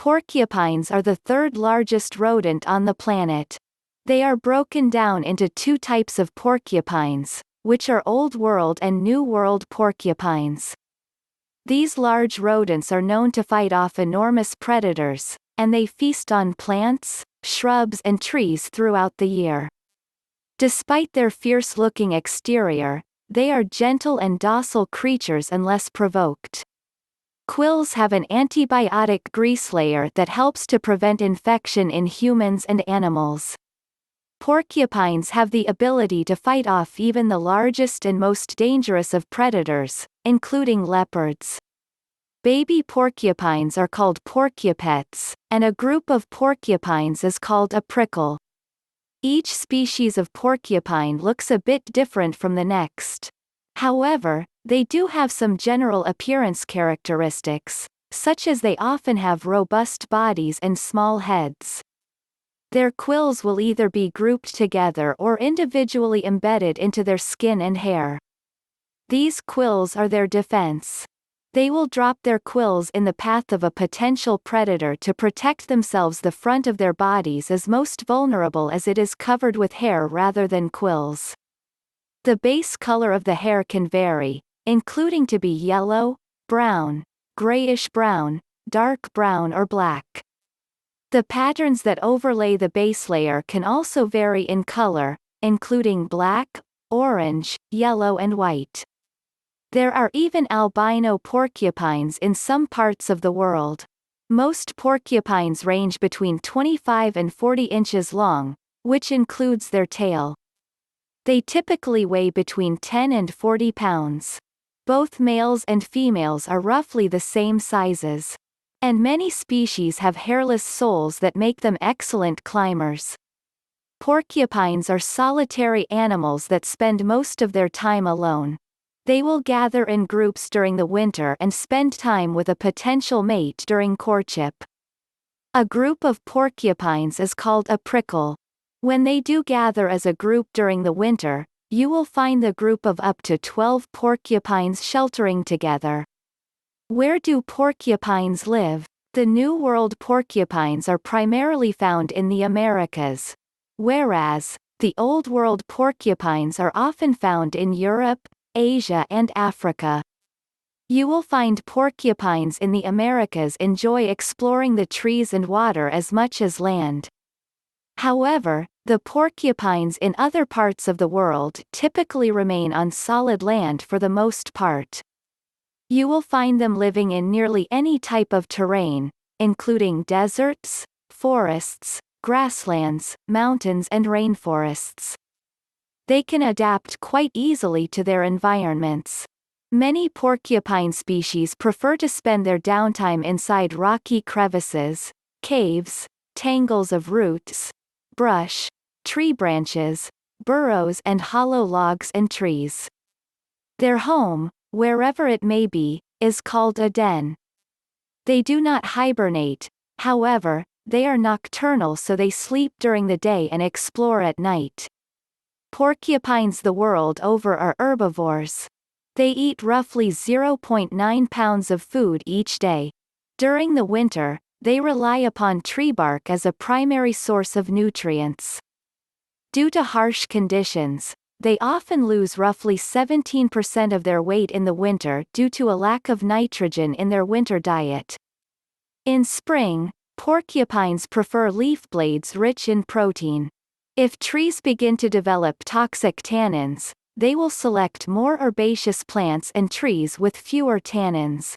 Porcupines are the third largest rodent on the planet. They are broken down into two types of porcupines, which are Old World and New World porcupines. These large rodents are known to fight off enormous predators, and they feast on plants, shrubs and trees throughout the year. Despite their fierce-looking exterior, they are gentle and docile creatures unless provoked. Quills have an antibiotic grease layer that helps to prevent infection in humans and animals. Porcupines have the ability to fight off even the largest and most dangerous of predators, including leopards. Baby porcupines are called porcupettes, and a group of porcupines is called a prickle. Each species of porcupine looks a bit different from the next. However, they do have some general appearance characteristics, such as they often have robust bodies and small heads. Their quills will either be grouped together or individually embedded into their skin and hair. These quills are their defense. They will drop their quills in the path of a potential predator to protect themselves. The front of their bodies is most vulnerable as it is covered with hair rather than quills. The base color of the hair can vary, including to be yellow, brown, grayish-brown, dark brown or black. The patterns that overlay the base layer can also vary in color, including black, orange, yellow and white. There are even albino porcupines in some parts of the world. Most porcupines range between 25 and 40 inches long, which includes their tail. They typically weigh between 10 and 40 pounds. Both males and females are roughly the same sizes. And many species have hairless soles that make them excellent climbers. Porcupines are solitary animals that spend most of their time alone. They will gather in groups during the winter and spend time with a potential mate during courtship. A group of porcupines is called a prickle. When they do gather as a group during the winter, you will find the group of up to 12 porcupines sheltering together. Where do porcupines live? The New World porcupines are primarily found in the Americas, whereas the Old World porcupines are often found in Europe, Asia and Africa. You will find porcupines in the Americas enjoy exploring the trees and water as much as land. However, the porcupines in other parts of the world typically remain on solid land for the most part. You will find them living in nearly any type of terrain, including deserts, forests, grasslands, mountains and rainforests. They can adapt quite easily to their environments. Many porcupine species prefer to spend their downtime inside rocky crevices, caves, tangles of roots, brush, tree branches, burrows and hollow logs and trees. Their home, wherever it may be, is called a den. They do not hibernate, however, they are nocturnal, so they sleep during the day and explore at night. Porcupines the world over are herbivores. They eat roughly 0.9 pounds of food each day. During the winter, they rely upon tree bark as a primary source of nutrients. Due to harsh conditions, they often lose roughly 17% of their weight in the winter due to a lack of nitrogen in their winter diet. In spring, porcupines prefer leaf blades rich in protein. If trees begin to develop toxic tannins, they will select more herbaceous plants and trees with fewer tannins.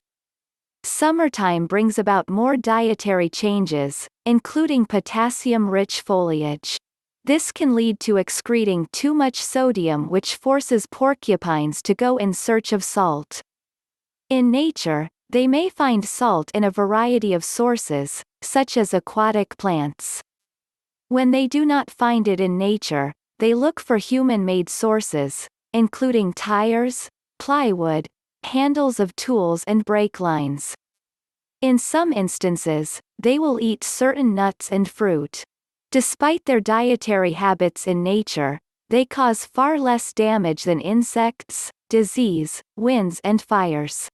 Summertime brings about more dietary changes, including potassium-rich foliage. This can lead to excreting too much sodium, which forces porcupines to go in search of salt. In nature, they may find salt in a variety of sources, such as aquatic plants. When they do not find it in nature, they look for human-made sources, including tires, plywood, handles of tools and brake lines. In some instances, they will eat certain nuts and fruit. Despite their dietary habits in nature, they cause far less damage than insects, disease, winds and fires.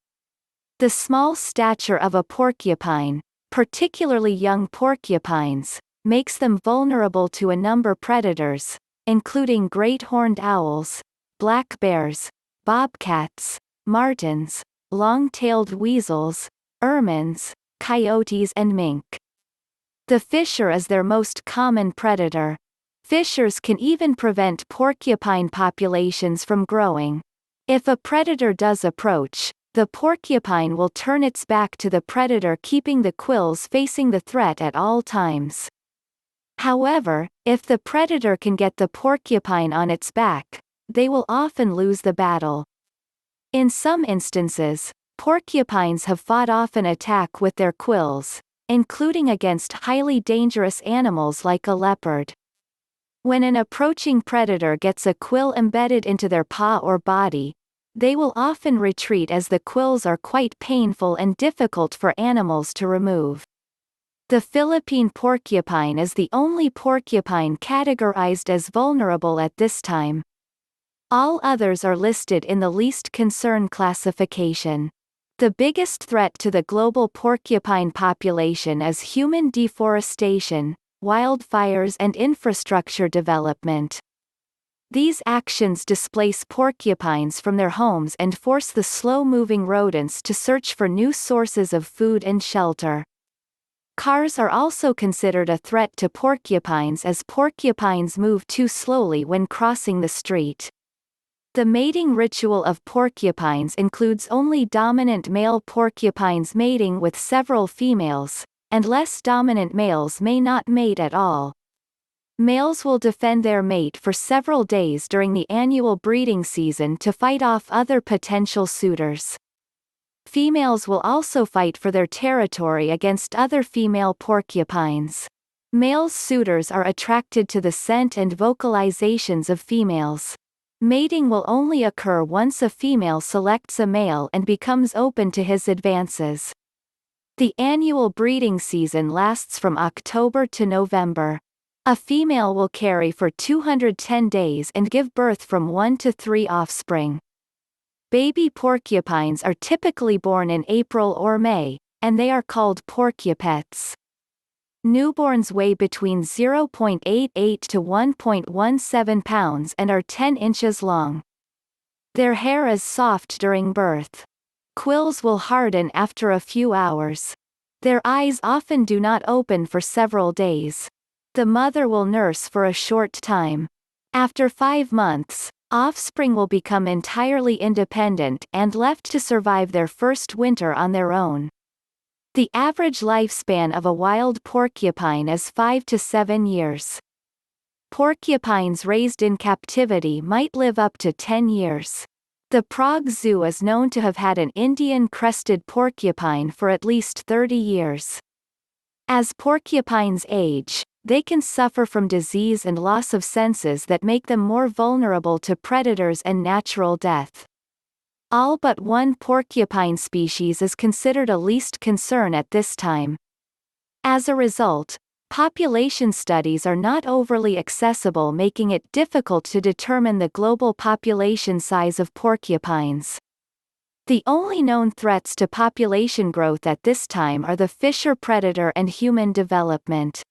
The small stature of a porcupine, particularly young porcupines, makes them vulnerable to a number of predators, including great horned owls, black bears, bobcats, martens, long-tailed weasels, ermines, coyotes and mink. The fisher is their most common predator. Fishers can even prevent porcupine populations from growing. If a predator does approach, the porcupine will turn its back to the predator, keeping the quills facing the threat at all times. However, if the predator can get the porcupine on its back, they will often lose the battle. In some instances, porcupines have fought off an attack with their quills, including against highly dangerous animals like a leopard. When an approaching predator gets a quill embedded into their paw or body, they will often retreat as the quills are quite painful and difficult for animals to remove. The Philippine porcupine is the only porcupine categorized as vulnerable at this time. All others are listed in the least concern classification. The biggest threat to the global porcupine population is human deforestation, wildfires and infrastructure development. These actions displace porcupines from their homes and force the slow-moving rodents to search for new sources of food and shelter. Cars are also considered a threat to porcupines as porcupines move too slowly when crossing the street. The mating ritual of porcupines includes only dominant male porcupines mating with several females, and less dominant males may not mate at all. Males will defend their mate for several days during the annual breeding season to fight off other potential suitors. Females will also fight for their territory against other female porcupines. Male suitors are attracted to the scent and vocalizations of females. Mating will only occur once a female selects a male and becomes open to his advances. The annual breeding season lasts from October to November. A female will carry for 210 days and give birth from 1 to 3 offspring. Baby porcupines are typically born in April or May, and they are called porcupettes. Newborns weigh between 0.88 to 1.17 pounds and are 10 inches long. Their hair is soft during birth. Quills will harden after a few hours. Their eyes often do not open for several days. The mother will nurse for a short time. After 5 months, offspring will become entirely independent and left to survive their first winter on their own. The average lifespan of a wild porcupine is 5 to 7 years. Porcupines raised in captivity might live up to 10 years. The Prague Zoo is known to have had an Indian crested porcupine for at least 30 years. As porcupines age, they can suffer from disease and loss of senses that make them more vulnerable to predators and natural death. All but one porcupine species is considered a least concern at this time. As a result, population studies are not overly accessible, making it difficult to determine the global population size of porcupines. The only known threats to population growth at this time are the fisher predator and human development.